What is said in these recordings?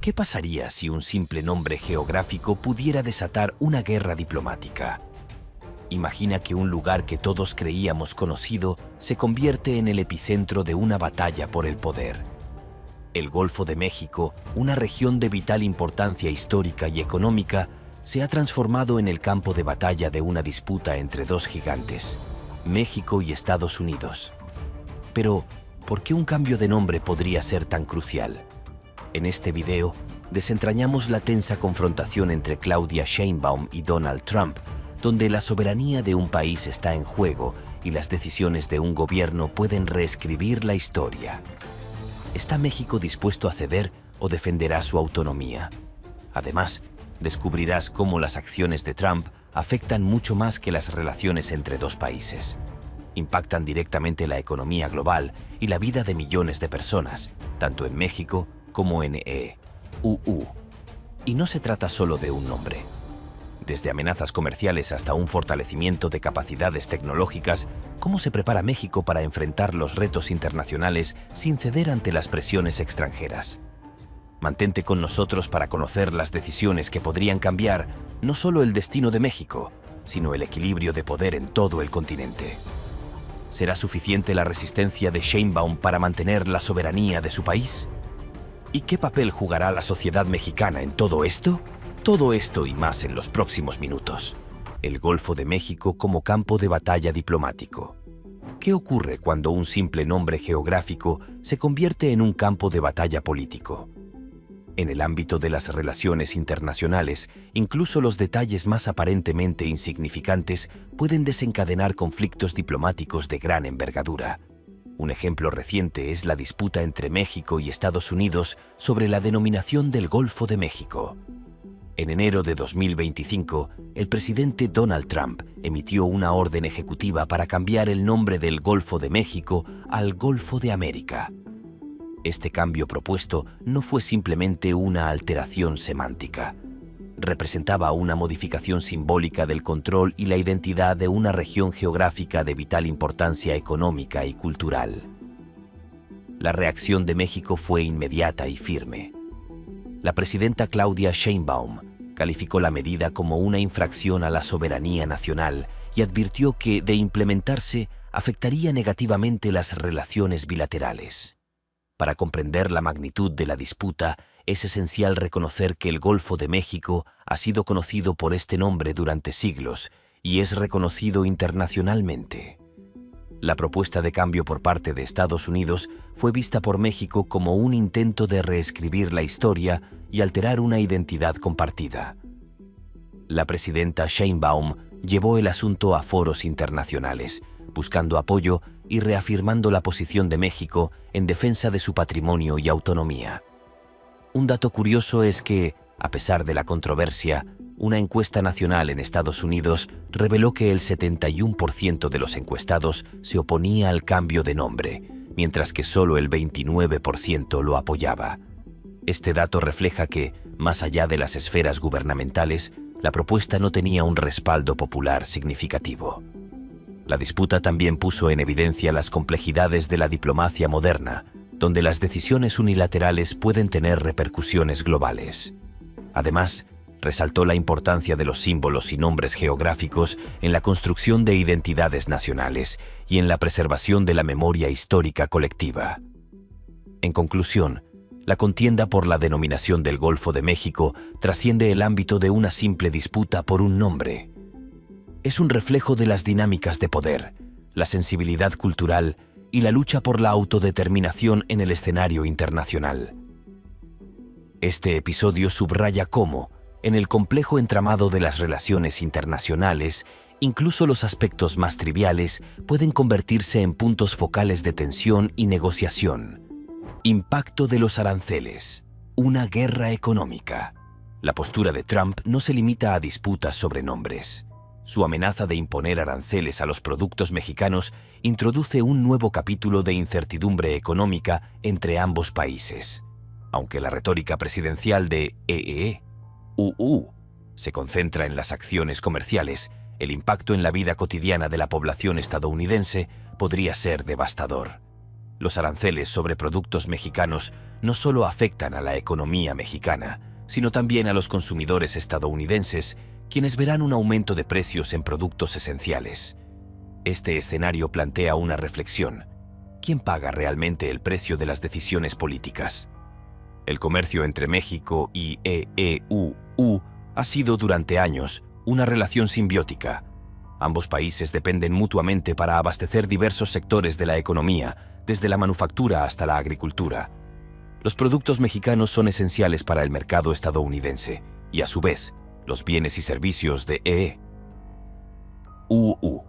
¿Qué pasaría si un simple nombre geográfico pudiera desatar una guerra diplomática? Imagina que un lugar que todos creíamos conocido se convierte en el epicentro de una batalla por el poder. El Golfo de México, una región de vital importancia histórica y económica, se ha transformado en el campo de batalla de una disputa entre dos gigantes, México y Estados Unidos. Pero, ¿por qué un cambio de nombre podría ser tan crucial? En este video, desentrañamos la tensa confrontación entre Claudia Sheinbaum y Donald Trump, donde la soberanía de un país está en juego y las decisiones de un gobierno pueden reescribir la historia. ¿Está México dispuesto a ceder o defenderá su autonomía? Además, descubrirás cómo las acciones de Trump afectan mucho más que las relaciones entre dos países. Impactan directamente la economía global y la vida de millones de personas, tanto en México como en EU. Y no se trata solo de un nombre. Desde amenazas comerciales hasta un fortalecimiento de capacidades tecnológicas, ¿cómo se prepara México para enfrentar los retos internacionales sin ceder ante las presiones extranjeras? Mantente con nosotros para conocer las decisiones que podrían cambiar no solo el destino de México, sino el equilibrio de poder en todo el continente. ¿Será suficiente la resistencia de Sheinbaum para mantener la soberanía de su país? ¿Y qué papel jugará la sociedad mexicana en todo esto? Todo esto y más en los próximos minutos. El Golfo de México como campo de batalla diplomático. ¿Qué ocurre cuando un simple nombre geográfico se convierte en un campo de batalla político? En el ámbito de las relaciones internacionales, incluso los detalles más aparentemente insignificantes pueden desencadenar conflictos diplomáticos de gran envergadura. Un ejemplo reciente es la disputa entre México y Estados Unidos sobre la denominación del Golfo de México. En enero de 2025, el presidente Donald Trump emitió una orden ejecutiva para cambiar el nombre del Golfo de México al Golfo de América. Este cambio propuesto no fue simplemente una alteración semántica. Representaba una modificación simbólica del control y la identidad de una región geográfica de vital importancia económica y cultural. La reacción de México fue inmediata y firme. La presidenta Claudia Sheinbaum calificó la medida como una infracción a la soberanía nacional y advirtió que, de implementarse, afectaría negativamente las relaciones bilaterales. Para comprender la magnitud de la disputa, es esencial reconocer que el Golfo de México ha sido conocido por este nombre durante siglos y es reconocido internacionalmente. La propuesta de cambio por parte de Estados Unidos fue vista por México como un intento de reescribir la historia y alterar una identidad compartida. La presidenta Sheinbaum llevó el asunto a foros internacionales, buscando apoyo y reafirmando la posición de México en defensa de su patrimonio y autonomía. Un dato curioso es que, a pesar de la controversia, una encuesta nacional en Estados Unidos reveló que el 71% de los encuestados se oponía al cambio de nombre, mientras que solo el 29% lo apoyaba. Este dato refleja que, más allá de las esferas gubernamentales, la propuesta no tenía un respaldo popular significativo. La disputa también puso en evidencia las complejidades de la diplomacia moderna, donde las decisiones unilaterales pueden tener repercusiones globales. Además, resaltó la importancia de los símbolos y nombres geográficos en la construcción de identidades nacionales y en la preservación de la memoria histórica colectiva. En conclusión, la contienda por la denominación del Golfo de México trasciende el ámbito de una simple disputa por un nombre. Es un reflejo de las dinámicas de poder, la sensibilidad cultural y la lucha por la autodeterminación en el escenario internacional. Este episodio subraya cómo, en el complejo entramado de las relaciones internacionales, incluso los aspectos más triviales pueden convertirse en puntos focales de tensión y negociación. Impacto de los aranceles. Una guerra económica. La postura de Trump no se limita a disputas sobre nombres. Su amenaza de imponer aranceles a los productos mexicanos introduce un nuevo capítulo de incertidumbre económica entre ambos países. Aunque la retórica presidencial de EU se concentra en las acciones comerciales, el impacto en la vida cotidiana de la población estadounidense podría ser devastador. Los aranceles sobre productos mexicanos no solo afectan a la economía mexicana, sino también a los consumidores estadounidenses, quienes verán un aumento de precios en productos esenciales. Este escenario plantea una reflexión. ¿Quién paga realmente el precio de las decisiones políticas? El comercio entre México y EU ha sido durante años una relación simbiótica. Ambos países dependen mutuamente para abastecer diversos sectores de la economía, desde la manufactura hasta la agricultura. Los productos mexicanos son esenciales para el mercado estadounidense y, a su vez, los bienes y servicios de EU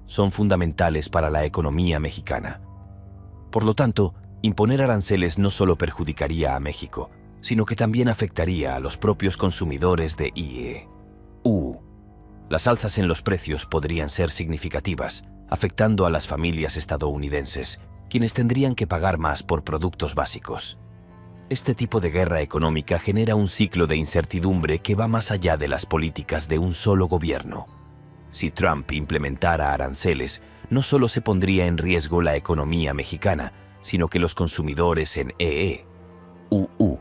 son fundamentales para la economía mexicana. Por lo tanto, imponer aranceles no solo perjudicaría a México, sino que también afectaría a los propios consumidores de EU. Las alzas en los precios podrían ser significativas, afectando a las familias estadounidenses, quienes tendrían que pagar más por productos básicos. Este tipo de guerra económica genera un ciclo de incertidumbre que va más allá de las políticas de un solo gobierno. Si Trump implementara aranceles, no solo se pondría en riesgo la economía mexicana, sino que los consumidores en EU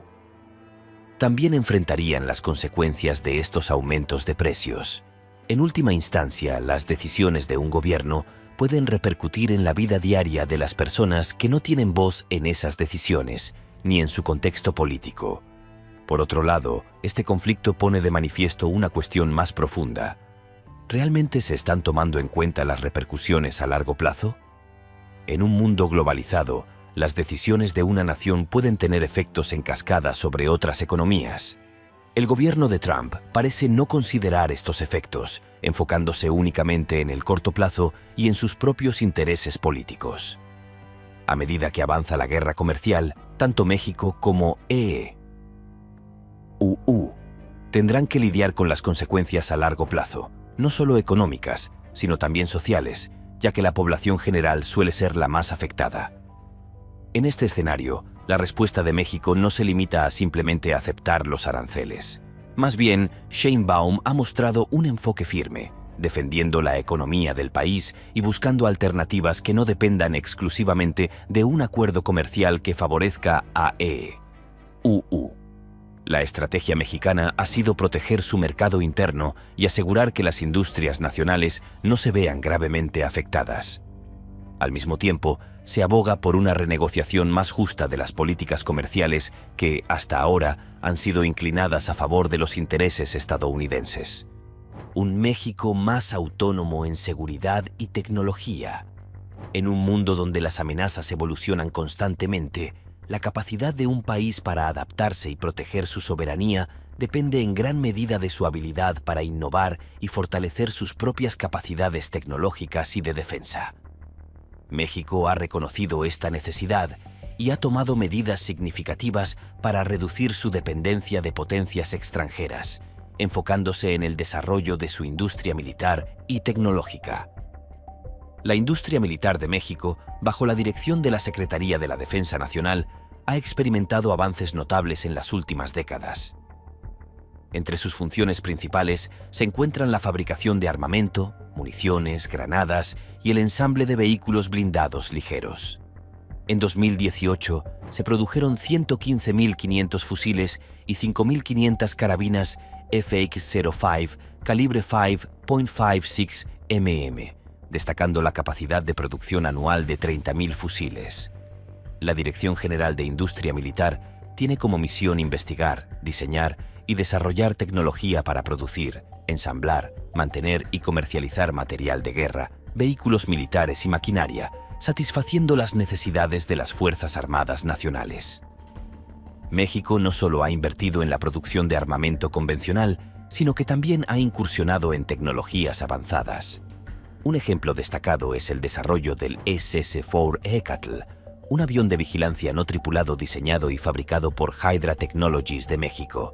también enfrentarían las consecuencias de estos aumentos de precios. En última instancia, las decisiones de un gobierno pueden repercutir en la vida diaria de las personas que no tienen voz en esas decisiones, ni en su contexto político. Por otro lado, este conflicto pone de manifiesto una cuestión más profunda. ¿Realmente se están tomando en cuenta las repercusiones a largo plazo? En un mundo globalizado, las decisiones de una nación pueden tener efectos en cascada sobre otras economías. El gobierno de Trump parece no considerar estos efectos, enfocándose únicamente en el corto plazo y en sus propios intereses políticos. A medida que avanza la guerra comercial, tanto México como EU tendrán que lidiar con las consecuencias a largo plazo, no solo económicas, sino también sociales, ya que la población general suele ser la más afectada. En este escenario, la respuesta de México no se limita a simplemente aceptar los aranceles. Más bien, Sheinbaum ha mostrado un enfoque firme, defendiendo la economía del país y buscando alternativas que no dependan exclusivamente de un acuerdo comercial que favorezca a EU. La estrategia mexicana ha sido proteger su mercado interno y asegurar que las industrias nacionales no se vean gravemente afectadas. Al mismo tiempo, se aboga por una renegociación más justa de las políticas comerciales que, hasta ahora, han sido inclinadas a favor de los intereses estadounidenses. Un México más autónomo en seguridad y tecnología. En un mundo donde las amenazas evolucionan constantemente, la capacidad de un país para adaptarse y proteger su soberanía depende en gran medida de su habilidad para innovar y fortalecer sus propias capacidades tecnológicas y de defensa. México ha reconocido esta necesidad y ha tomado medidas significativas para reducir su dependencia de potencias extranjeras, enfocándose en el desarrollo de su industria militar y tecnológica. La industria militar de México, bajo la dirección de la Secretaría de la Defensa Nacional, ha experimentado avances notables en las últimas décadas. Entre sus funciones principales se encuentran la fabricación de armamento, municiones, granadas y el ensamble de vehículos blindados ligeros. En 2018 se produjeron 115.500 fusiles y 5.500 carabinas FX-05 calibre 5.56 mm, destacando la capacidad de producción anual de 30.000 fusiles. La Dirección General de Industria Militar tiene como misión investigar, diseñar y desarrollar tecnología para producir, ensamblar, mantener y comercializar material de guerra, vehículos militares y maquinaria, satisfaciendo las necesidades de las Fuerzas Armadas nacionales. México no solo ha invertido en la producción de armamento convencional, sino que también ha incursionado en tecnologías avanzadas. Un ejemplo destacado es el desarrollo del SS-4 Hecatl, un avión de vigilancia no tripulado diseñado y fabricado por Hydra Technologies de México.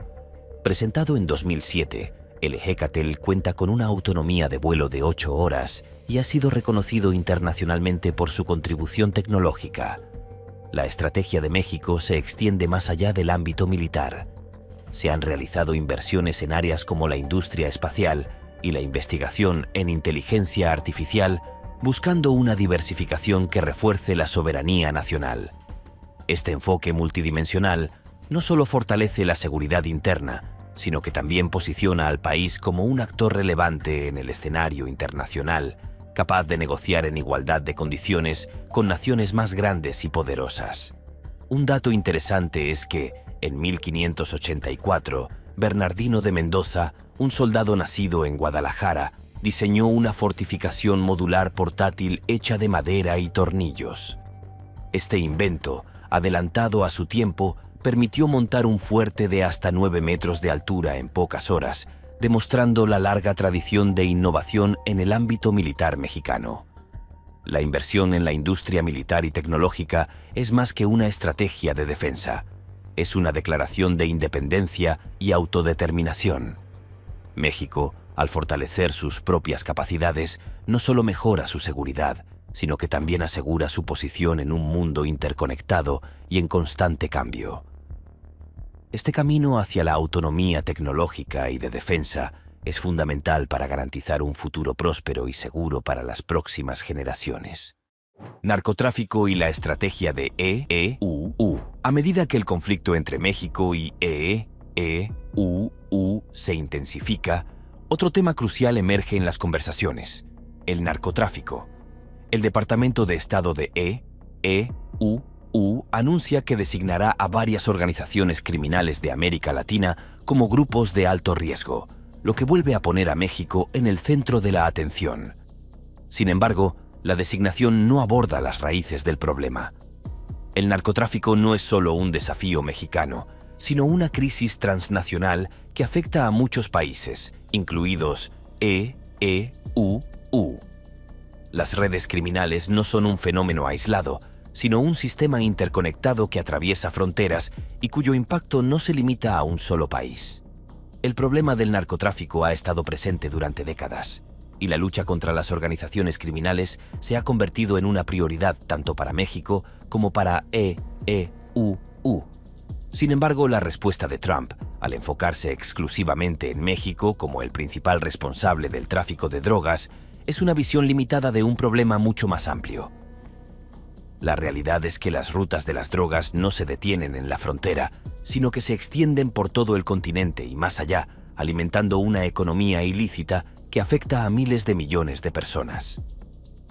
Presentado en 2007, el Hecatl cuenta con una autonomía de vuelo de 8 horas y ha sido reconocido internacionalmente por su contribución tecnológica. La estrategia de México se extiende más allá del ámbito militar. Se han realizado inversiones en áreas como la industria espacial y la investigación en inteligencia artificial buscando una diversificación que refuerce la soberanía nacional. Este enfoque multidimensional no solo fortalece la seguridad interna, sino que también posiciona al país como un actor relevante en el escenario internacional, capaz de negociar en igualdad de condiciones con naciones más grandes y poderosas. Un dato interesante es que, en 1584, Bernardino de Mendoza, un soldado nacido en Guadalajara, diseñó una fortificación modular portátil hecha de madera y tornillos. Este invento, adelantado a su tiempo, permitió montar un fuerte de hasta 9 metros de altura en pocas horas, demostrando la larga tradición de innovación en el ámbito militar mexicano. La inversión en la industria militar y tecnológica es más que una estrategia de defensa. Es una declaración de independencia y autodeterminación. México, al fortalecer sus propias capacidades, no solo mejora su seguridad, sino que también asegura su posición en un mundo interconectado y en constante cambio. Este camino hacia la autonomía tecnológica y de defensa es fundamental para garantizar un futuro próspero y seguro para las próximas generaciones. Narcotráfico y la estrategia de EEUU. A medida que el conflicto entre México y EEUU se intensifica, otro tema crucial emerge en las conversaciones: el narcotráfico. El Departamento de Estado de EEUU anuncia que designará a varias organizaciones criminales de América Latina como grupos de alto riesgo, lo que vuelve a poner a México en el centro de la atención. Sin embargo, la designación no aborda las raíces del problema. El narcotráfico no es solo un desafío mexicano, sino una crisis transnacional que afecta a muchos países, incluidos EEUU. Las redes criminales no son un fenómeno aislado, sino un sistema interconectado que atraviesa fronteras y cuyo impacto no se limita a un solo país. El problema del narcotráfico ha estado presente durante décadas, y la lucha contra las organizaciones criminales se ha convertido en una prioridad tanto para México como para EEUU. Sin embargo, la respuesta de Trump, al enfocarse exclusivamente en México como el principal responsable del tráfico de drogas, es una visión limitada de un problema mucho más amplio. La realidad es que las rutas de las drogas no se detienen en la frontera, sino que se extienden por todo el continente y más allá, alimentando una economía ilícita que afecta a miles de millones de personas.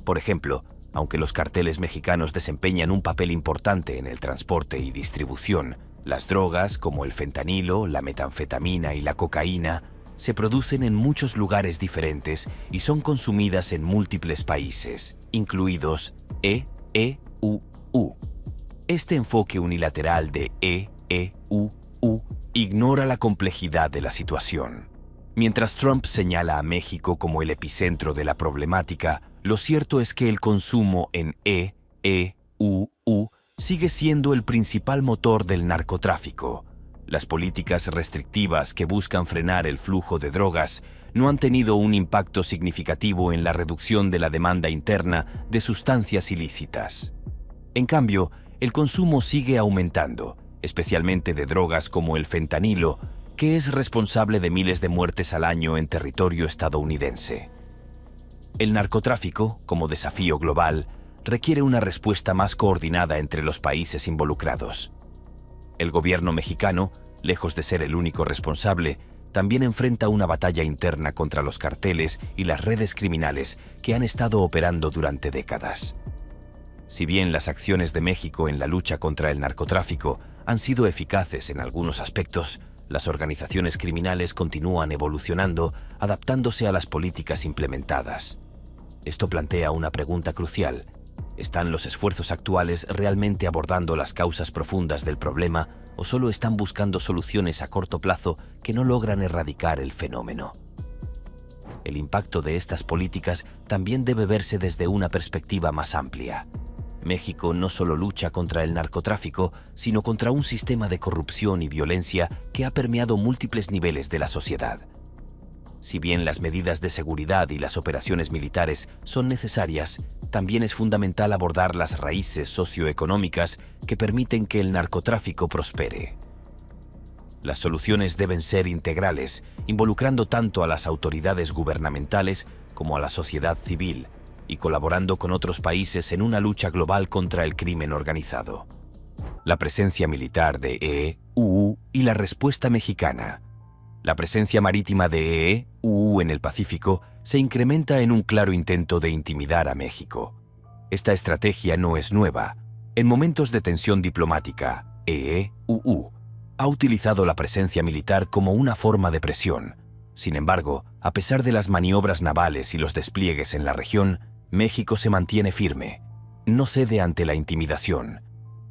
Por ejemplo, aunque los carteles mexicanos desempeñan un papel importante en el transporte y distribución, las drogas, como el fentanilo, la metanfetamina y la cocaína, se producen en muchos lugares diferentes y son consumidas en múltiples países, incluidos EEUU. Este enfoque unilateral de EEUU ignora la complejidad de la situación. Mientras Trump señala a México como el epicentro de la problemática, lo cierto es que el consumo en EEUU sigue siendo el principal motor del narcotráfico. Las políticas restrictivas que buscan frenar el flujo de drogas no han tenido un impacto significativo en la reducción de la demanda interna de sustancias ilícitas. En cambio, el consumo sigue aumentando, especialmente de drogas como el fentanilo, que es responsable de miles de muertes al año en territorio estadounidense. El narcotráfico, como desafío global, requiere una respuesta más coordinada entre los países involucrados. El gobierno mexicano, lejos de ser el único responsable, también enfrenta una batalla interna contra los carteles y las redes criminales que han estado operando durante décadas. Si bien las acciones de México en la lucha contra el narcotráfico han sido eficaces en algunos aspectos, las organizaciones criminales continúan evolucionando, adaptándose a las políticas implementadas. Esto plantea una pregunta crucial: ¿están los esfuerzos actuales realmente abordando las causas profundas del problema o solo están buscando soluciones a corto plazo que no logran erradicar el fenómeno? El impacto de estas políticas también debe verse desde una perspectiva más amplia. México no solo lucha contra el narcotráfico, sino contra un sistema de corrupción y violencia que ha permeado múltiples niveles de la sociedad. Si bien las medidas de seguridad y las operaciones militares son necesarias, también es fundamental abordar las raíces socioeconómicas que permiten que el narcotráfico prospere. Las soluciones deben ser integrales, involucrando tanto a las autoridades gubernamentales como a la sociedad civil, y colaborando con otros países en una lucha global contra el crimen organizado. La presencia militar de EE-UU y la respuesta mexicana. La presencia marítima de EE-UU en el Pacífico se incrementa en un claro intento de intimidar a México. Esta estrategia no es nueva. En momentos de tensión diplomática, EE-UU ha utilizado la presencia militar como una forma de presión. Sin embargo, a pesar de las maniobras navales y los despliegues en la región, México se mantiene firme. No cede ante la intimidación.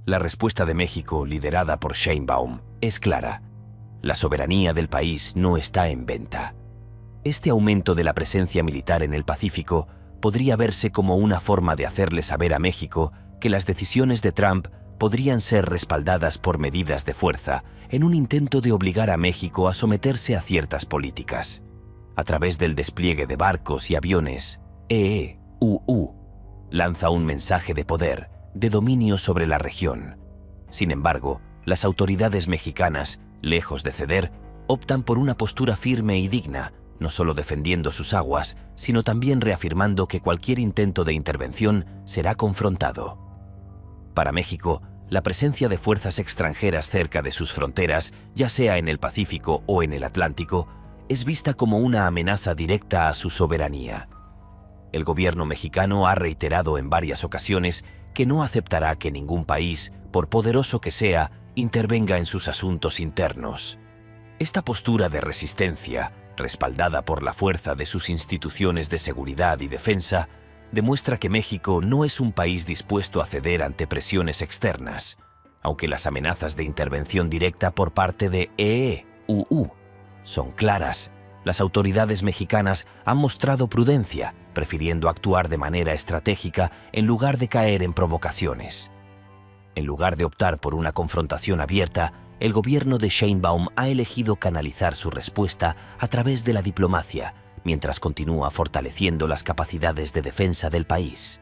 La respuesta de México, liderada por Sheinbaum, es clara. La soberanía del país no está en venta. Este aumento de la presencia militar en el Pacífico podría verse como una forma de hacerle saber a México que las decisiones de Trump podrían ser respaldadas por medidas de fuerza en un intento de obligar a México a someterse a ciertas políticas. A través del despliegue de barcos y aviones, EE-UU lanza un mensaje de poder, de dominio sobre la región. Sin embargo, las autoridades mexicanas, lejos de ceder, optan por una postura firme y digna, no solo defendiendo sus aguas, sino también reafirmando que cualquier intento de intervención será confrontado. Para México, la presencia de fuerzas extranjeras cerca de sus fronteras, ya sea en el Pacífico o en el Atlántico, es vista como una amenaza directa a su soberanía. El gobierno mexicano ha reiterado en varias ocasiones que no aceptará que ningún país, por poderoso que sea, intervenga en sus asuntos internos. Esta postura de resistencia, respaldada por la fuerza de sus instituciones de seguridad y defensa, demuestra que México no es un país dispuesto a ceder ante presiones externas, aunque las amenazas de intervención directa por parte de EE-UU son claras. Las autoridades mexicanas han mostrado prudencia, prefiriendo actuar de manera estratégica en lugar de caer en provocaciones. En lugar de optar por una confrontación abierta, el gobierno de Sheinbaum ha elegido canalizar su respuesta a través de la diplomacia, mientras continúa fortaleciendo las capacidades de defensa del país.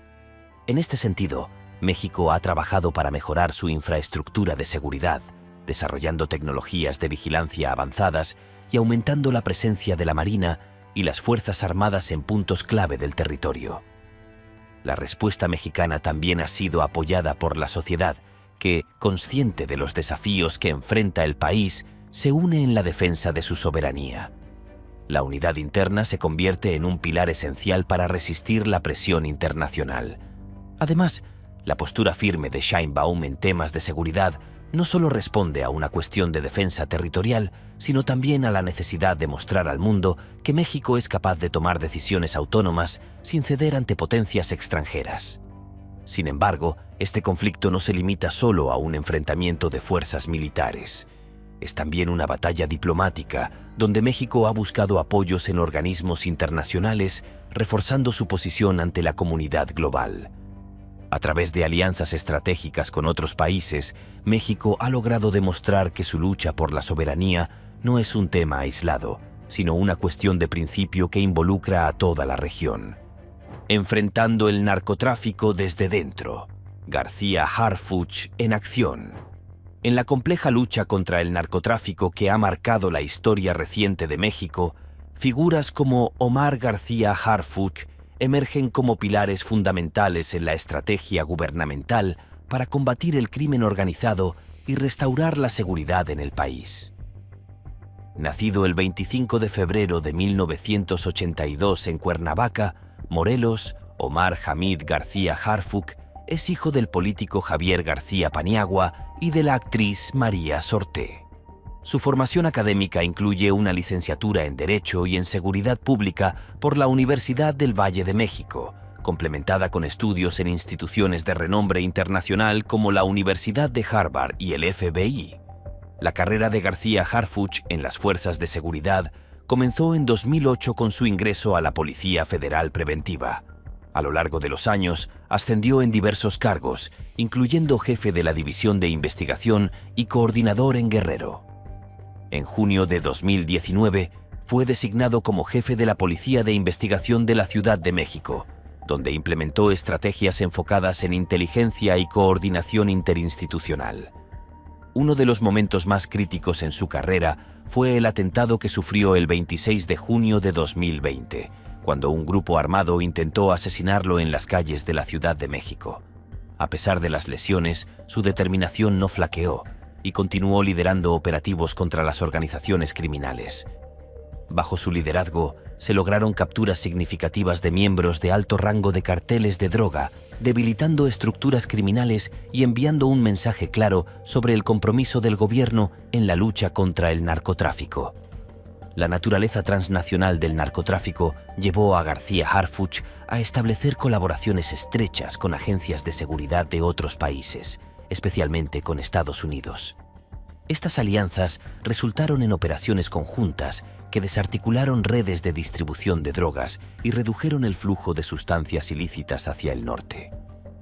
En este sentido, México ha trabajado para mejorar su infraestructura de seguridad, desarrollando tecnologías de vigilancia avanzadas y aumentando la presencia de la Marina y las Fuerzas Armadas en puntos clave del territorio. La respuesta mexicana también ha sido apoyada por la sociedad, que, consciente de los desafíos que enfrenta el país, se une en la defensa de su soberanía. La unidad interna se convierte en un pilar esencial para resistir la presión internacional. Además, la postura firme de Sheinbaum en temas de seguridad no solo responde a una cuestión de defensa territorial, sino también a la necesidad de mostrar al mundo que México es capaz de tomar decisiones autónomas sin ceder ante potencias extranjeras. Sin embargo, este conflicto no se limita solo a un enfrentamiento de fuerzas militares. Es también una batalla diplomática, donde México ha buscado apoyos en organismos internacionales, reforzando su posición ante la comunidad global. A través de alianzas estratégicas con otros países, México ha logrado demostrar que su lucha por la soberanía no es un tema aislado, sino una cuestión de principio que involucra a toda la región. Enfrentando el narcotráfico desde dentro. García Harfuch en acción. En la compleja lucha contra el narcotráfico que ha marcado la historia reciente de México, figuras como Omar García Harfuch emergen como pilares fundamentales en la estrategia gubernamental para combatir el crimen organizado y restaurar la seguridad en el país. Nacido el 25 de febrero de 1982 en Cuernavaca, Morelos, Omar Hamid García Harfuch es hijo del político Javier García Paniagua y de la actriz María Sorté. Su formación académica incluye una licenciatura en Derecho y en Seguridad Pública por la Universidad del Valle de México, complementada con estudios en instituciones de renombre internacional como la Universidad de Harvard y el FBI. La carrera de García Harfuch en las fuerzas de seguridad comenzó en 2008 con su ingreso a la Policía Federal Preventiva. A lo largo de los años, ascendió en diversos cargos, incluyendo jefe de la División de Investigación y coordinador en Guerrero. En junio de 2019, fue designado como jefe de la Policía de Investigación de la Ciudad de México, donde implementó estrategias enfocadas en inteligencia y coordinación interinstitucional. Uno de los momentos más críticos en su carrera fue el atentado que sufrió el 26 de junio de 2020, cuando un grupo armado intentó asesinarlo en las calles de la Ciudad de México. A pesar de las lesiones, su determinación no flaqueó y continuó liderando operativos contra las organizaciones criminales. Bajo su liderazgo, se lograron capturas significativas de miembros de alto rango de carteles de droga, debilitando estructuras criminales y enviando un mensaje claro sobre el compromiso del gobierno en la lucha contra el narcotráfico. La naturaleza transnacional del narcotráfico llevó a García Harfuch a establecer colaboraciones estrechas con agencias de seguridad de otros países, especialmente con Estados Unidos. Estas alianzas resultaron en operaciones conjuntas que desarticularon redes de distribución de drogas y redujeron el flujo de sustancias ilícitas hacia el norte.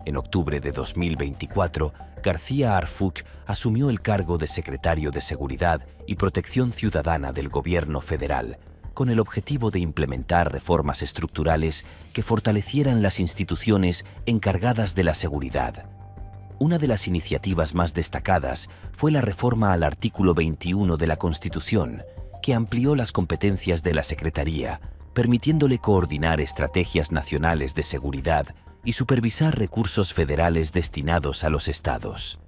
En octubre de 2024, García Harfuch asumió el cargo de secretario de Seguridad y Protección Ciudadana del Gobierno federal, con el objetivo de implementar reformas estructurales que fortalecieran las instituciones encargadas de la seguridad. Una de las iniciativas más destacadas fue la reforma al artículo 21 de la Constitución, que amplió las competencias de la Secretaría, permitiéndole coordinar estrategias nacionales de seguridad y supervisar recursos federales destinados a los estados.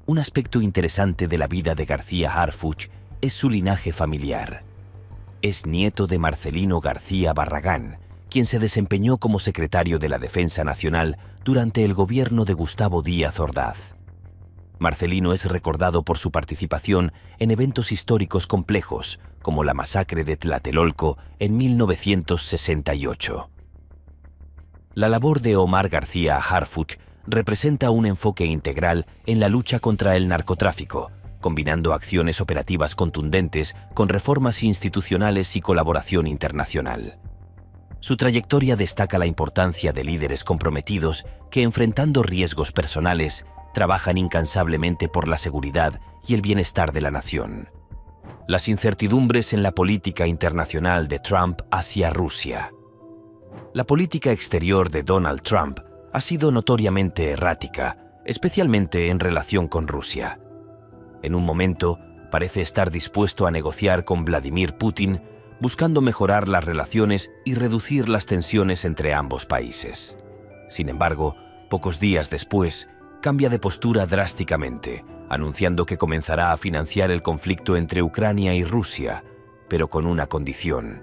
Un aspecto interesante de la vida de García Harfuch es su linaje familiar. Es nieto de Marcelino García Barragán, quien se desempeñó como secretario de la Defensa Nacional durante el gobierno de Gustavo Díaz Ordaz. Marcelino es recordado por su participación en eventos históricos complejos, como la masacre de Tlatelolco en 1968. La labor de Omar García Harfuch representa un enfoque integral en la lucha contra el narcotráfico, combinando acciones operativas contundentes con reformas institucionales y colaboración internacional. Su trayectoria destaca la importancia de líderes comprometidos que, enfrentando riesgos personales, trabajan incansablemente por la seguridad y el bienestar de la nación. Las incertidumbres en la política internacional de Trump hacia Rusia. La política exterior de Donald Trump ha sido notoriamente errática, especialmente en relación con Rusia. En un momento, parece estar dispuesto a negociar con Vladimir Putin, buscando mejorar las relaciones y reducir las tensiones entre ambos países. Sin embargo, pocos días después, cambia de postura drásticamente, anunciando que comenzará a financiar el conflicto entre Ucrania y Rusia, pero con una condición: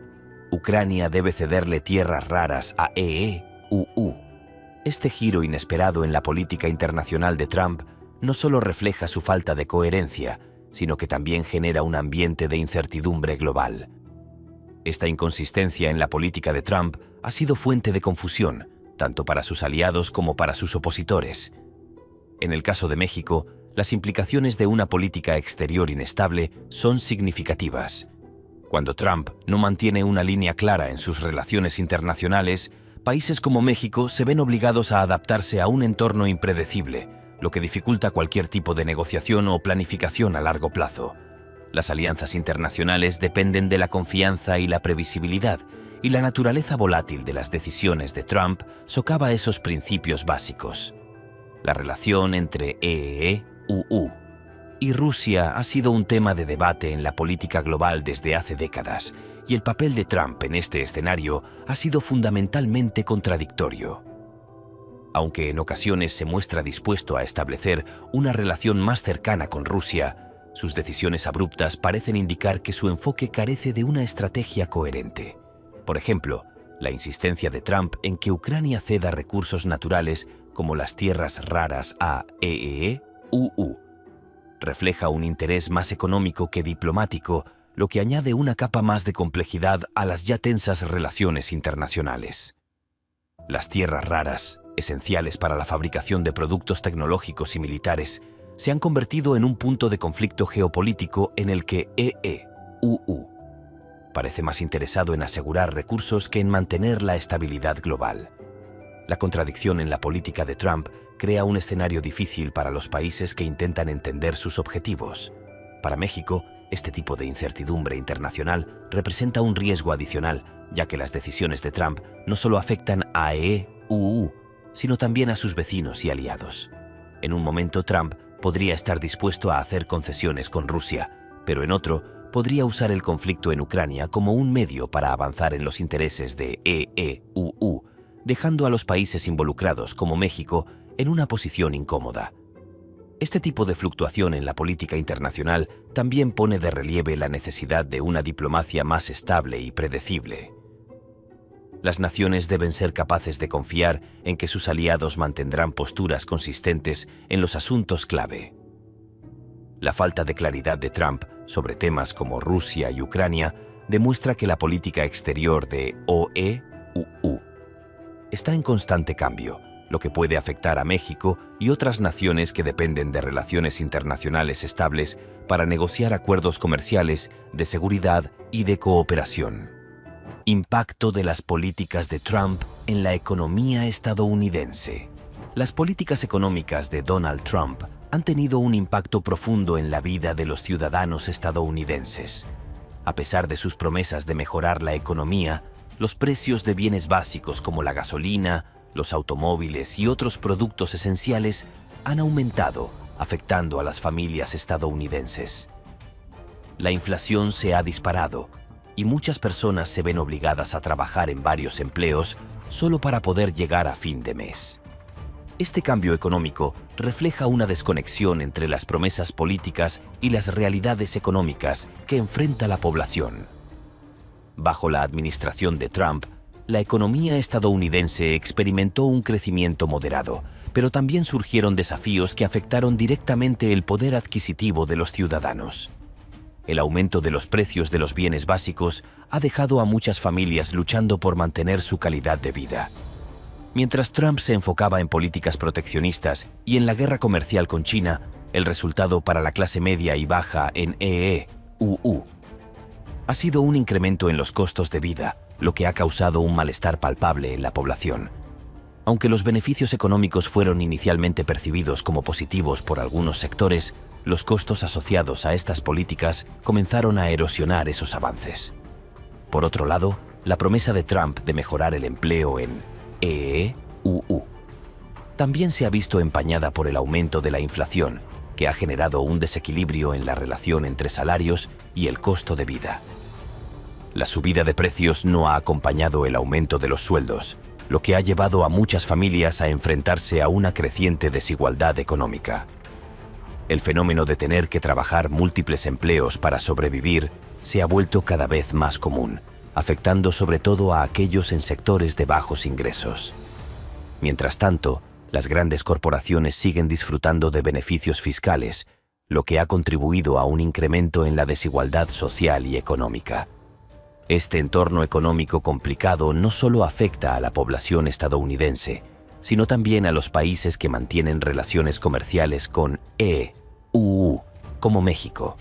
Ucrania debe cederle tierras raras a EEUU. Este giro inesperado en la política internacional de Trump no solo refleja su falta de coherencia, sino que también genera un ambiente de incertidumbre global. Esta inconsistencia en la política de Trump ha sido fuente de confusión, tanto para sus aliados como para sus opositores. En el caso de México, las implicaciones de una política exterior inestable son significativas. Cuando Trump no mantiene una línea clara en sus relaciones internacionales, países como México se ven obligados a adaptarse a un entorno impredecible, lo que dificulta cualquier tipo de negociación o planificación a largo plazo. Las alianzas internacionales dependen de la confianza y la previsibilidad, y la naturaleza volátil de las decisiones de Trump socava esos principios básicos. La relación entre EEUU y Rusia ha sido un tema de debate en la política global desde hace décadas, y el papel de Trump en este escenario ha sido fundamentalmente contradictorio. Aunque en ocasiones se muestra dispuesto a establecer una relación más cercana con Rusia, sus decisiones abruptas parecen indicar que su enfoque carece de una estrategia coherente. Por ejemplo, la insistencia de Trump en que Ucrania ceda recursos naturales como las tierras raras a EEUU refleja un interés más económico que diplomático, lo que añade una capa más de complejidad a las ya tensas relaciones internacionales. Las tierras raras, esenciales para la fabricación de productos tecnológicos y militares, se han convertido en un punto de conflicto geopolítico en el que EEUU parece más interesado en asegurar recursos que en mantener la estabilidad global. La contradicción en la política de Trump crea un escenario difícil para los países que intentan entender sus objetivos. Para México, este tipo de incertidumbre internacional representa un riesgo adicional, ya que las decisiones de Trump no solo afectan a EEUU, sino también a sus vecinos y aliados. En un momento, Trump podría estar dispuesto a hacer concesiones con Rusia, pero en otro, podría usar el conflicto en Ucrania como un medio para avanzar en los intereses de EEUU, dejando a los países involucrados como México en una posición incómoda. Este tipo de fluctuación en la política internacional también pone de relieve la necesidad de una diplomacia más estable y predecible. Las naciones deben ser capaces de confiar en que sus aliados mantendrán posturas consistentes en los asuntos clave. La falta de claridad de Trump sobre temas como Rusia y Ucrania demuestra que la política exterior de OEUU está en constante cambio, lo que puede afectar a México y otras naciones que dependen de relaciones internacionales estables para negociar acuerdos comerciales, de seguridad y de cooperación. Impacto de las políticas de Trump en la economía estadounidense. Las políticas económicas de Donald Trump han tenido un impacto profundo en la vida de los ciudadanos estadounidenses. A pesar de sus promesas de mejorar la economía, los precios de bienes básicos como la gasolina, los automóviles y otros productos esenciales han aumentado, afectando a las familias estadounidenses. La inflación se ha disparado y muchas personas se ven obligadas a trabajar en varios empleos solo para poder llegar a fin de mes. Este cambio económico refleja una desconexión entre las promesas políticas y las realidades económicas que enfrenta la población. Bajo la administración de Trump, la economía estadounidense experimentó un crecimiento moderado, pero también surgieron desafíos que afectaron directamente el poder adquisitivo de los ciudadanos. El aumento de los precios de los bienes básicos ha dejado a muchas familias luchando por mantener su calidad de vida. Mientras Trump se enfocaba en políticas proteccionistas y en la guerra comercial con China, el resultado para la clase media y baja en EEUU ha sido un incremento en los costos de vida, lo que ha causado un malestar palpable en la población. Aunque los beneficios económicos fueron inicialmente percibidos como positivos por algunos sectores, los costos asociados a estas políticas comenzaron a erosionar esos avances. Por otro lado, la promesa de Trump de mejorar el empleo en EEUU también se ha visto empañada por el aumento de la inflación, que ha generado un desequilibrio en la relación entre salarios y el costo de vida. La subida de precios no ha acompañado el aumento de los sueldos, lo que ha llevado a muchas familias a enfrentarse a una creciente desigualdad económica. El fenómeno de tener que trabajar múltiples empleos para sobrevivir se ha vuelto cada vez más común, afectando sobre todo a aquellos en sectores de bajos ingresos. Mientras tanto, las grandes corporaciones siguen disfrutando de beneficios fiscales, lo que ha contribuido a un incremento en la desigualdad social y económica. Este entorno económico complicado no solo afecta a la población estadounidense, sino también a los países que mantienen relaciones comerciales con EEUU, como México.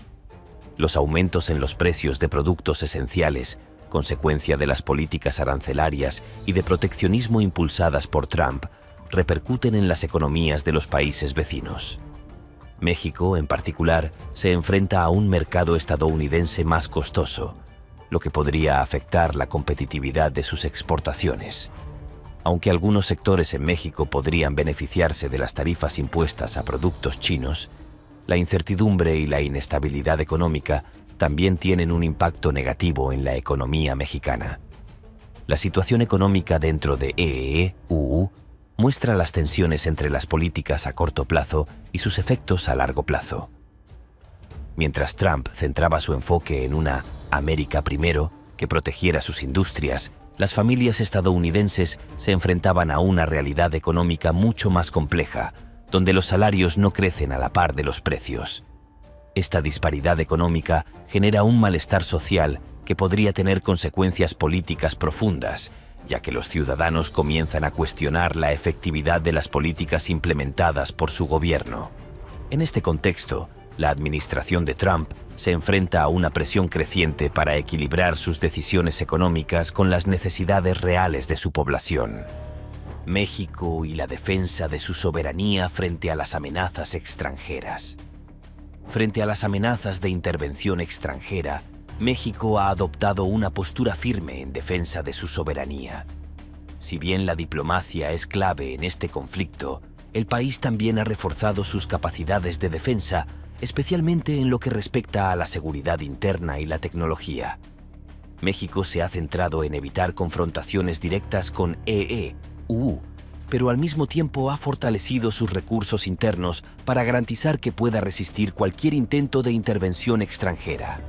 Los aumentos en los precios de productos esenciales, consecuencia de las políticas arancelarias y de proteccionismo impulsadas por Trump, repercuten en las economías de los países vecinos. México, en particular, se enfrenta a un mercado estadounidense más costoso, lo que podría afectar la competitividad de sus exportaciones. Aunque algunos sectores en México podrían beneficiarse de las tarifas impuestas a productos chinos, la incertidumbre y la inestabilidad económica también tienen un impacto negativo en la economía mexicana. La situación económica dentro de EEUU muestra las tensiones entre las políticas a corto plazo y sus efectos a largo plazo. Mientras Trump centraba su enfoque en una América primero que protegiera sus industrias, las familias estadounidenses se enfrentaban a una realidad económica mucho más compleja, donde los salarios no crecen a la par de los precios. Esta disparidad económica genera un malestar social que podría tener consecuencias políticas profundas, ya que los ciudadanos comienzan a cuestionar la efectividad de las políticas implementadas por su gobierno. En este contexto, la administración de Trump se enfrenta a una presión creciente para equilibrar sus decisiones económicas con las necesidades reales de su población. México y la defensa de su soberanía frente a las amenazas extranjeras. Frente a las amenazas de intervención extranjera, México ha adoptado una postura firme en defensa de su soberanía. Si bien la diplomacia es clave en este conflicto, el país también ha reforzado sus capacidades de defensa especialmente en lo que respecta a la seguridad interna y la tecnología. México se ha centrado en evitar confrontaciones directas con EE-UU, pero al mismo tiempo ha fortalecido sus recursos internos para garantizar que pueda resistir cualquier intento de intervención extranjera.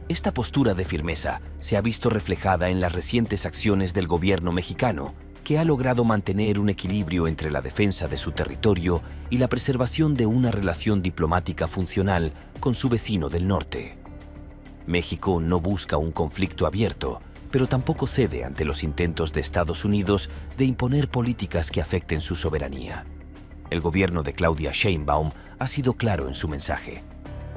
Esta postura de firmeza se ha visto reflejada en las recientes acciones del gobierno mexicano, que ha logrado mantener un equilibrio entre la defensa de su territorio y la preservación de una relación diplomática funcional con su vecino del norte. México no busca un conflicto abierto, pero tampoco cede ante los intentos de Estados Unidos de imponer políticas que afecten su soberanía. El gobierno de Claudia Sheinbaum ha sido claro en su mensaje.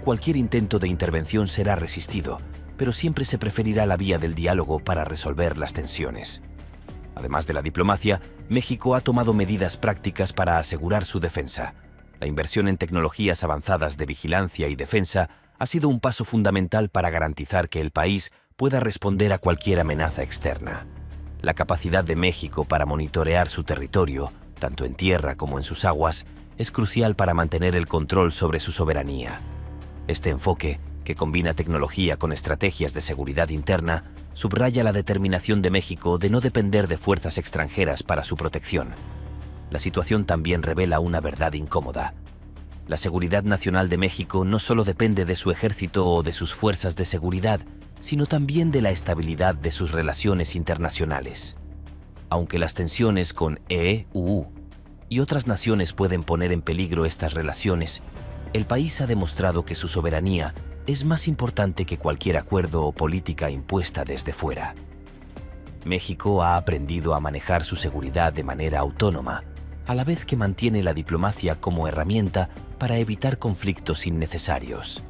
Cualquier intento de intervención será resistido, pero siempre se preferirá la vía del diálogo para resolver las tensiones. Además de la diplomacia, México ha tomado medidas prácticas para asegurar su defensa. La inversión en tecnologías avanzadas de vigilancia y defensa ha sido un paso fundamental para garantizar que el país pueda responder a cualquier amenaza externa. La capacidad de México para monitorear su territorio, tanto en tierra como en sus aguas, es crucial para mantener el control sobre su soberanía. Este enfoque, que combina tecnología con estrategias de seguridad interna, subraya la determinación de México de no depender de fuerzas extranjeras para su protección. La situación también revela una verdad incómoda. La seguridad nacional de México no solo depende de su ejército o de sus fuerzas de seguridad, sino también de la estabilidad de sus relaciones internacionales. Aunque las tensiones con EE-UU y otras naciones pueden poner en peligro estas relaciones, el país ha demostrado que su soberanía es más importante que cualquier acuerdo o política impuesta desde fuera. México ha aprendido a manejar su seguridad de manera autónoma, a la vez que mantiene la diplomacia como herramienta para evitar conflictos innecesarios.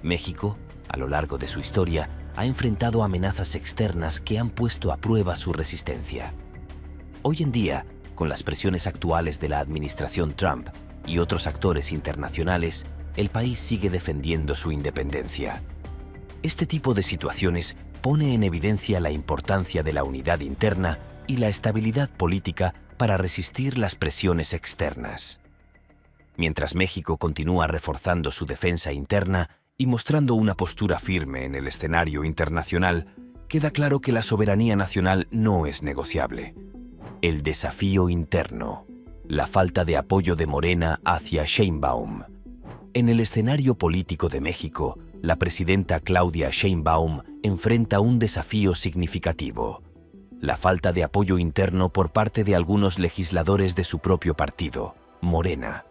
México, a lo largo de su historia, ha enfrentado amenazas externas que han puesto a prueba su resistencia. Hoy en día, con las presiones actuales de la administración Trump y otros actores internacionales, el país sigue defendiendo su independencia. Este tipo de situaciones pone en evidencia la importancia de la unidad interna y la estabilidad política para resistir las presiones externas. Mientras México continúa reforzando su defensa interna y mostrando una postura firme en el escenario internacional, queda claro que la soberanía nacional no es negociable. El desafío interno, la falta de apoyo de Morena hacia Sheinbaum. En el escenario político de México, la presidenta Claudia Sheinbaum enfrenta un desafío significativo: la falta de apoyo interno por parte de algunos legisladores de su propio partido, Morena.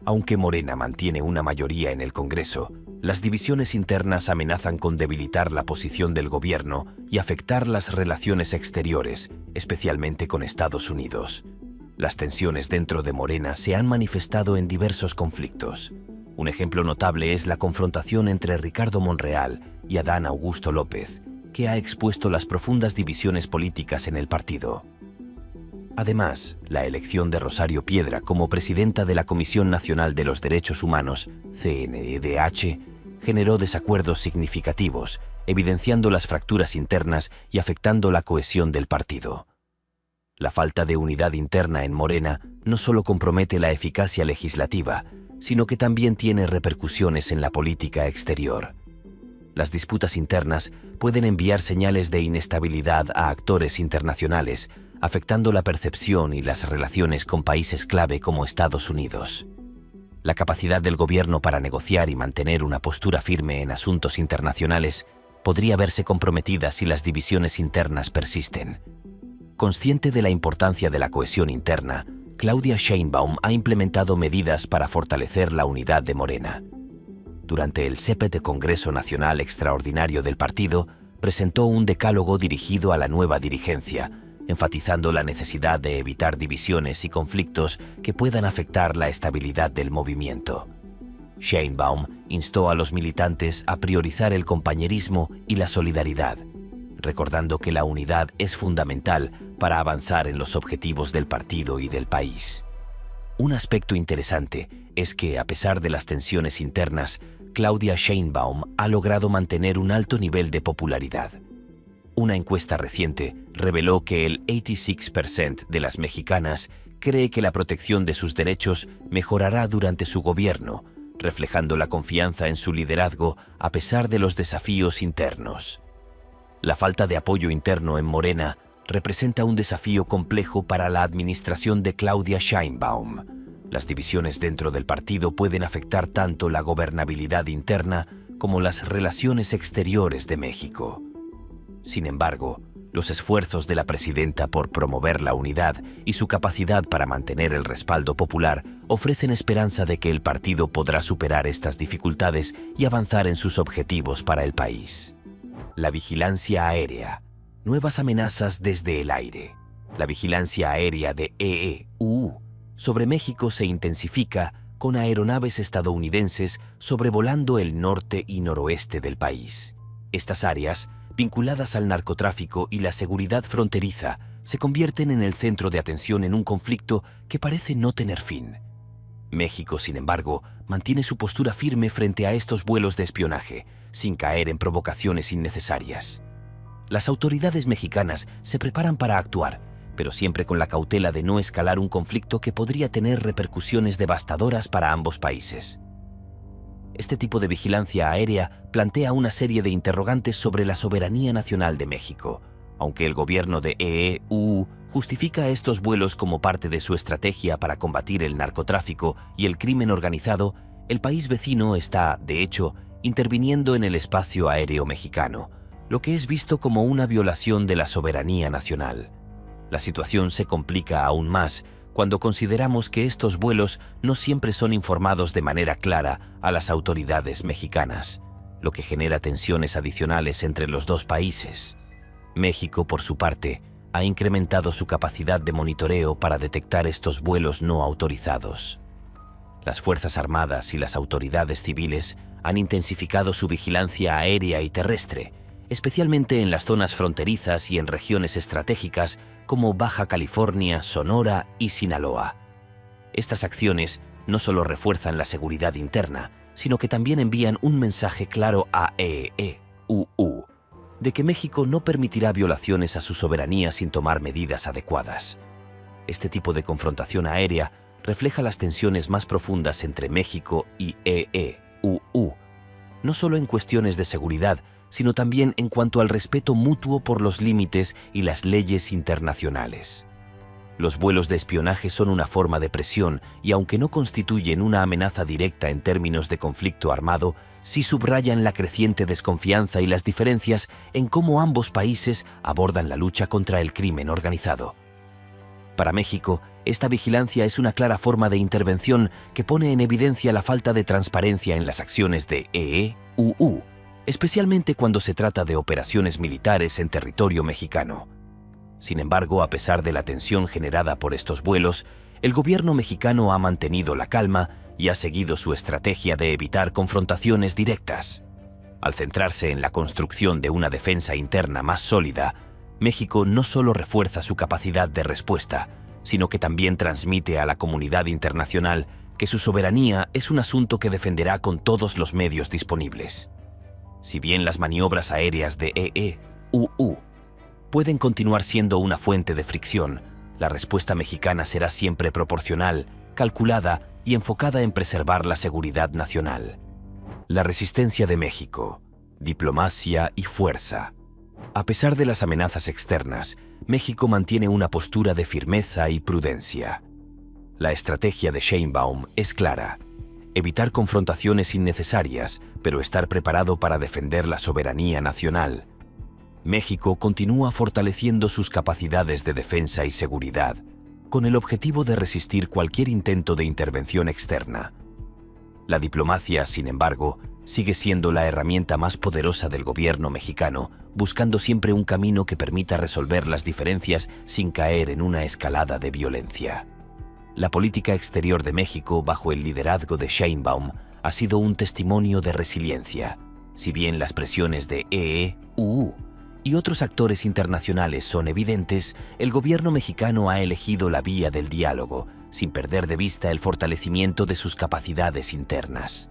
Aunque Morena mantiene una mayoría en el Congreso, las divisiones internas amenazan con debilitar la posición del gobierno y afectar las relaciones exteriores, especialmente con Estados Unidos. Las tensiones dentro de Morena se han manifestado en diversos conflictos. Un ejemplo notable es la confrontación entre Ricardo Monreal y Adán Augusto López, que ha expuesto las profundas divisiones políticas en el partido. Además, la elección de Rosario Piedra como presidenta de la Comisión Nacional de los Derechos Humanos, CNDH, generó desacuerdos significativos, evidenciando las fracturas internas y afectando la cohesión del partido. La falta de unidad interna en Morena no solo compromete la eficacia legislativa, sino que también tiene repercusiones en la política exterior. Las disputas internas pueden enviar señales de inestabilidad a actores internacionales, afectando la percepción y las relaciones con países clave como Estados Unidos. La capacidad del gobierno para negociar y mantener una postura firme en asuntos internacionales podría verse comprometida si las divisiones internas persisten. Consciente de la importancia de la cohesión interna, Claudia Sheinbaum ha implementado medidas para fortalecer la unidad de Morena. Durante el 7º Congreso Nacional Extraordinario del partido, presentó un decálogo dirigido a la nueva dirigencia, enfatizando la necesidad de evitar divisiones y conflictos que puedan afectar la estabilidad del movimiento. Sheinbaum instó a los militantes a priorizar el compañerismo y la solidaridad, recordando que la unidad es fundamental para avanzar en los objetivos del partido y del país. Un aspecto interesante es que, a pesar de las tensiones internas, Claudia Sheinbaum ha logrado mantener un alto nivel de popularidad. Una encuesta reciente reveló que el 86% de las mexicanas cree que la protección de sus derechos mejorará durante su gobierno, reflejando la confianza en su liderazgo a pesar de los desafíos internos. La falta de apoyo interno en Morena representa un desafío complejo para la administración de Claudia Sheinbaum. Las divisiones dentro del partido pueden afectar tanto la gobernabilidad interna como las relaciones exteriores de México. Sin embargo, los esfuerzos de la presidenta por promover la unidad y su capacidad para mantener el respaldo popular ofrecen esperanza de que el partido podrá superar estas dificultades y avanzar en sus objetivos para el país. La vigilancia aérea. Nuevas amenazas desde el aire. La vigilancia aérea de EEUU sobre México se intensifica con aeronaves estadounidenses sobrevolando el norte y noroeste del país. Estas áreas, vinculadas al narcotráfico y la seguridad fronteriza, se convierten en el centro de atención en un conflicto que parece no tener fin. México, sin embargo, mantiene su postura firme frente a estos vuelos de espionaje, sin caer en provocaciones innecesarias. Las autoridades mexicanas se preparan para actuar, pero siempre con la cautela de no escalar un conflicto que podría tener repercusiones devastadoras para ambos países. Este tipo de vigilancia aérea plantea una serie de interrogantes sobre la soberanía nacional de México, aunque el gobierno de EEUU justifica estos vuelos como parte de su estrategia para combatir el narcotráfico y el crimen organizado. El país vecino está, de hecho, interviniendo en el espacio aéreo mexicano, lo que es visto como una violación de la soberanía nacional. La situación se complica aún más cuando consideramos que estos vuelos no siempre son informados de manera clara a las autoridades mexicanas, lo que genera tensiones adicionales entre los dos países. México, por su parte, ha incrementado su capacidad de monitoreo para detectar estos vuelos no autorizados. Las Fuerzas Armadas y las autoridades civiles han intensificado su vigilancia aérea y terrestre, especialmente en las zonas fronterizas y en regiones estratégicas como Baja California, Sonora y Sinaloa. Estas acciones no solo refuerzan la seguridad interna, sino que también envían un mensaje claro a EEUU de que México no permitirá violaciones a su soberanía sin tomar medidas adecuadas. Este tipo de confrontación aérea refleja las tensiones más profundas entre México y EEUU, no solo en cuestiones de seguridad, sino también en cuanto al respeto mutuo por los límites y las leyes internacionales. Los vuelos de espionaje son una forma de presión y, aunque no constituyen una amenaza directa en términos de conflicto armado, sí subrayan la creciente desconfianza y las diferencias en cómo ambos países abordan la lucha contra el crimen organizado. Para México, esta vigilancia es una clara forma de intervención que pone en evidencia la falta de transparencia en las acciones de EEUU, especialmente cuando se trata de operaciones militares en territorio mexicano. Sin embargo, a pesar de la tensión generada por estos vuelos, el gobierno mexicano ha mantenido la calma y ha seguido su estrategia de evitar confrontaciones directas. Al centrarse en la construcción de una defensa interna más sólida, México no solo refuerza su capacidad de respuesta, sino que también transmite a la comunidad internacional que su soberanía es un asunto que defenderá con todos los medios disponibles. Si bien las maniobras aéreas de EEUU pueden continuar siendo una fuente de fricción, la respuesta mexicana será siempre proporcional, calculada y enfocada en preservar la seguridad nacional. La resistencia de México, diplomacia y fuerza. A pesar de las amenazas externas, México mantiene una postura de firmeza y prudencia. La estrategia de Sheinbaum es clara: evitar confrontaciones innecesarias, pero estar preparado para defender la soberanía nacional. México continúa fortaleciendo sus capacidades de defensa y seguridad, con el objetivo de resistir cualquier intento de intervención externa. La diplomacia, sin embargo, sigue siendo la herramienta más poderosa del gobierno mexicano, buscando siempre un camino que permita resolver las diferencias sin caer en una escalada de violencia. La política exterior de México, bajo el liderazgo de Sheinbaum, ha sido un testimonio de resiliencia. Si bien las presiones de EEUU y otros actores internacionales son evidentes, el gobierno mexicano ha elegido la vía del diálogo, sin perder de vista el fortalecimiento de sus capacidades internas.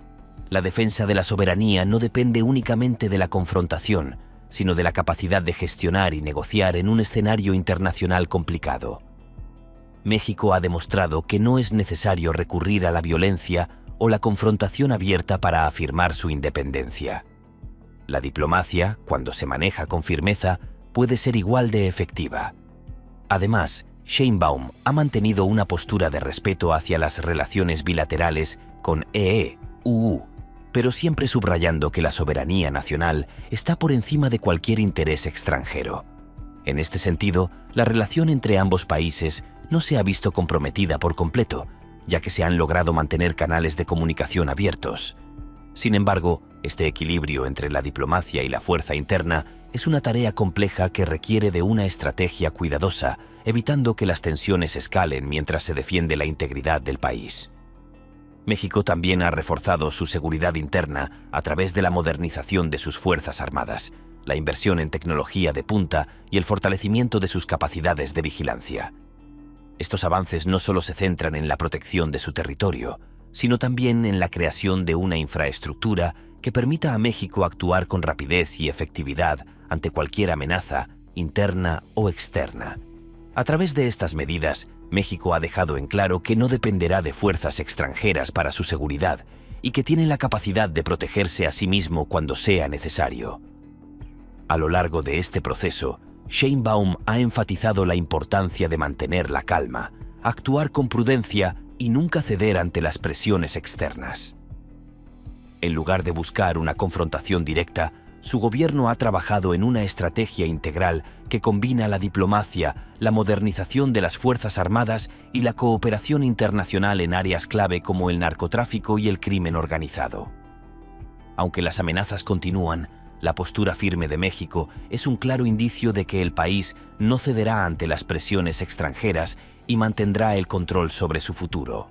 La defensa de la soberanía no depende únicamente de la confrontación, sino de la capacidad de gestionar y negociar en un escenario internacional complicado. México ha demostrado que no es necesario recurrir a la violencia o la confrontación abierta para afirmar su independencia. La diplomacia, cuando se maneja con firmeza, puede ser igual de efectiva. Además, Sheinbaum ha mantenido una postura de respeto hacia las relaciones bilaterales con EU, pero siempre subrayando que la soberanía nacional está por encima de cualquier interés extranjero. En este sentido, la relación entre ambos países no se ha visto comprometida por completo, ya que se han logrado mantener canales de comunicación abiertos. Sin embargo, este equilibrio entre la diplomacia y la fuerza interna es una tarea compleja que requiere de una estrategia cuidadosa, evitando que las tensiones escalen mientras se defiende la integridad del país. México también ha reforzado su seguridad interna a través de la modernización de sus fuerzas armadas, la inversión en tecnología de punta y el fortalecimiento de sus capacidades de vigilancia. Estos avances no solo se centran en la protección de su territorio, sino también en la creación de una infraestructura que permita a México actuar con rapidez y efectividad ante cualquier amenaza, interna o externa. A través de estas medidas, México ha dejado en claro que no dependerá de fuerzas extranjeras para su seguridad y que tiene la capacidad de protegerse a sí mismo cuando sea necesario. A lo largo de este proceso, Sheinbaum ha enfatizado la importancia de mantener la calma, actuar con prudencia y nunca ceder ante las presiones externas. En lugar de buscar una confrontación directa, su gobierno ha trabajado en una estrategia integral que combina la diplomacia, la modernización de las Fuerzas Armadas y la cooperación internacional en áreas clave como el narcotráfico y el crimen organizado. Aunque las amenazas continúan, la postura firme de México es un claro indicio de que el país no cederá ante las presiones extranjeras y mantendrá el control sobre su futuro.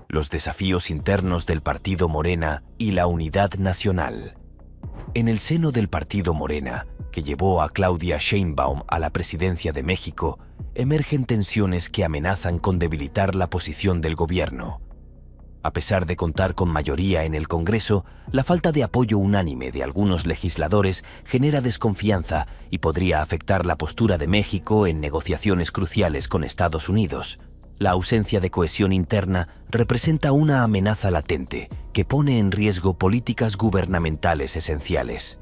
Los desafíos internos del partido Morena y la unidad nacional. En el seno del partido Morena, que llevó a Claudia Sheinbaum a la presidencia de México, emergen tensiones que amenazan con debilitar la posición del gobierno. A pesar de contar con mayoría en el Congreso, la falta de apoyo unánime de algunos legisladores genera desconfianza y podría afectar la postura de México en negociaciones cruciales con Estados Unidos. La ausencia de cohesión interna representa una amenaza latente que pone en riesgo políticas gubernamentales esenciales.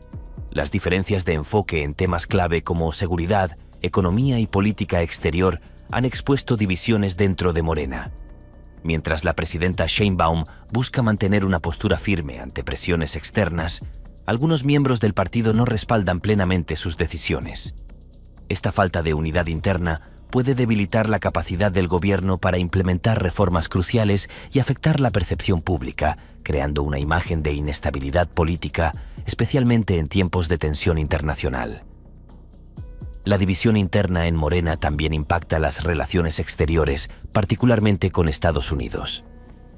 Las diferencias de enfoque en temas clave como seguridad, economía y política exterior han expuesto divisiones dentro de Morena. Mientras la presidenta Sheinbaum busca mantener una postura firme ante presiones externas, algunos miembros del partido no respaldan plenamente sus decisiones. Esta falta de unidad interna puede debilitar la capacidad del gobierno para implementar reformas cruciales y afectar la percepción pública, creando una imagen de inestabilidad política, especialmente en tiempos de tensión internacional. La división interna en Morena también impacta las relaciones exteriores, particularmente con Estados Unidos.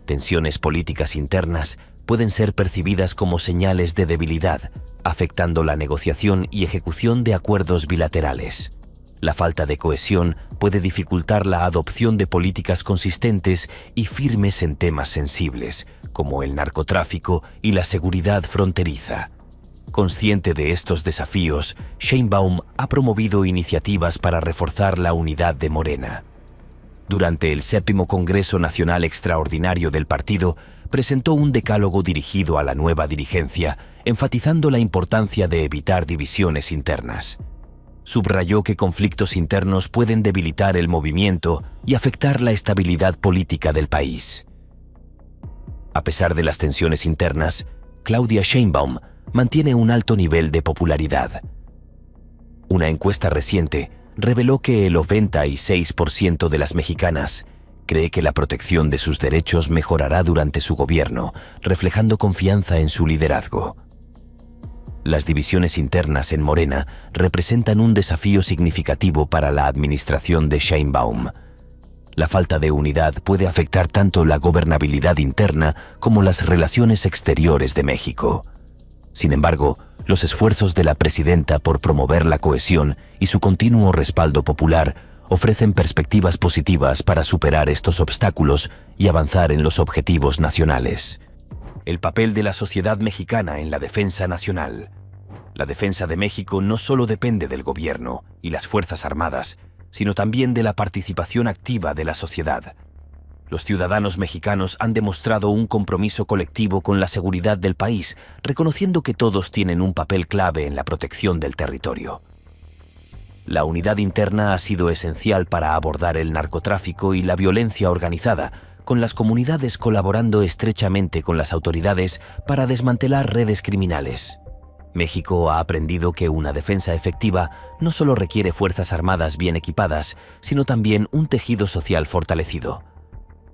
Tensiones políticas internas pueden ser percibidas como señales de debilidad, afectando la negociación y ejecución de acuerdos bilaterales. La falta de cohesión puede dificultar la adopción de políticas consistentes y firmes en temas sensibles, como el narcotráfico y la seguridad fronteriza. Consciente de estos desafíos, Sheinbaum ha promovido iniciativas para reforzar la unidad de Morena. Durante el 7º Congreso Nacional Extraordinario del partido, presentó un decálogo dirigido a la nueva dirigencia, enfatizando la importancia de evitar divisiones internas. Subrayó que conflictos internos pueden debilitar el movimiento y afectar la estabilidad política del país. A pesar de las tensiones internas, Claudia Sheinbaum mantiene un alto nivel de popularidad. Una encuesta reciente reveló que el 96% de las mexicanas cree que la protección de sus derechos mejorará durante su gobierno, reflejando confianza en su liderazgo. Las divisiones internas en Morena representan un desafío significativo para la administración de Sheinbaum. La falta de unidad puede afectar tanto la gobernabilidad interna como las relaciones exteriores de México. Sin embargo, los esfuerzos de la presidenta por promover la cohesión y su continuo respaldo popular ofrecen perspectivas positivas para superar estos obstáculos y avanzar en los objetivos nacionales. El papel de la sociedad mexicana en la defensa nacional. La defensa de México no solo depende del gobierno y las Fuerzas Armadas, sino también de la participación activa de la sociedad. Los ciudadanos mexicanos han demostrado un compromiso colectivo con la seguridad del país, reconociendo que todos tienen un papel clave en la protección del territorio. La unidad interna ha sido esencial para abordar el narcotráfico y la violencia organizada, con las comunidades colaborando estrechamente con las autoridades para desmantelar redes criminales. México ha aprendido que una defensa efectiva no solo requiere fuerzas armadas bien equipadas, sino también un tejido social fortalecido.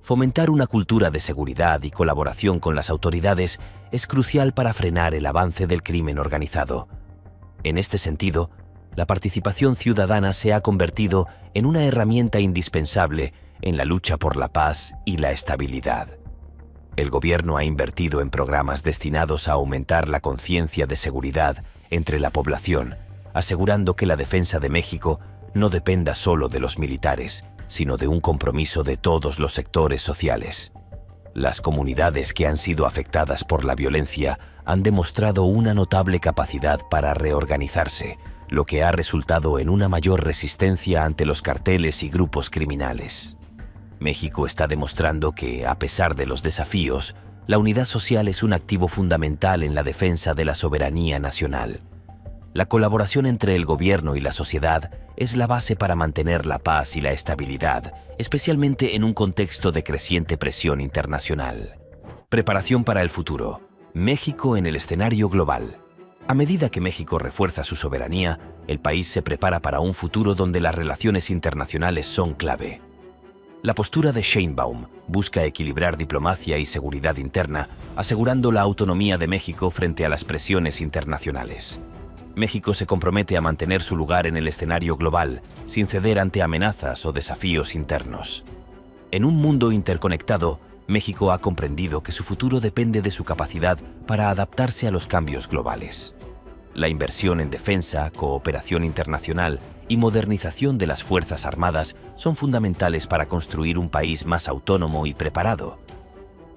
Fomentar una cultura de seguridad y colaboración con las autoridades es crucial para frenar el avance del crimen organizado. En este sentido, la participación ciudadana se ha convertido en una herramienta indispensable en la lucha por la paz y la estabilidad. El gobierno ha invertido en programas destinados a aumentar la conciencia de seguridad entre la población, asegurando que la defensa de México no dependa solo de los militares, sino de un compromiso de todos los sectores sociales. Las comunidades que han sido afectadas por la violencia han demostrado una notable capacidad para reorganizarse, lo que ha resultado en una mayor resistencia ante los carteles y grupos criminales. México está demostrando que, a pesar de los desafíos, la unidad social es un activo fundamental en la defensa de la soberanía nacional. La colaboración entre el gobierno y la sociedad es la base para mantener la paz y la estabilidad, especialmente en un contexto de creciente presión internacional. Preparación para el futuro. México en el escenario global. A medida que México refuerza su soberanía, el país se prepara para un futuro donde las relaciones internacionales son clave. La postura de Sheinbaum busca equilibrar diplomacia y seguridad interna, asegurando la autonomía de México frente a las presiones internacionales. México se compromete a mantener su lugar en el escenario global, sin ceder ante amenazas o desafíos internos. En un mundo interconectado, México ha comprendido que su futuro depende de su capacidad para adaptarse a los cambios globales. La inversión en defensa, cooperación internacional y modernización de las Fuerzas Armadas son fundamentales para construir un país más autónomo y preparado.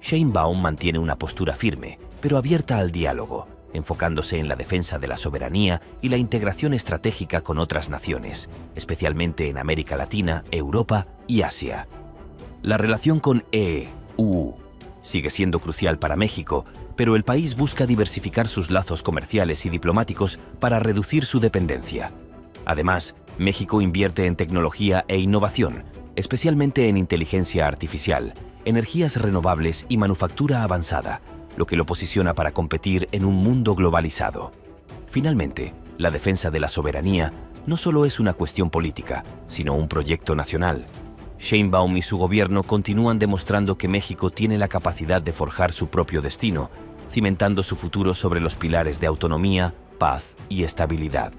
Sheinbaum mantiene una postura firme, pero abierta al diálogo, enfocándose en la defensa de la soberanía y la integración estratégica con otras naciones, especialmente en América Latina, Europa y Asia. La relación con EU sigue siendo crucial para México, pero el país busca diversificar sus lazos comerciales y diplomáticos para reducir su dependencia. Además, México invierte en tecnología e innovación, especialmente en inteligencia artificial, energías renovables y manufactura avanzada, lo que lo posiciona para competir en un mundo globalizado. Finalmente, la defensa de la soberanía no solo es una cuestión política, sino un proyecto nacional. Sheinbaum y su gobierno continúan demostrando que México tiene la capacidad de forjar su propio destino, cimentando su futuro sobre los pilares de autonomía, paz y estabilidad.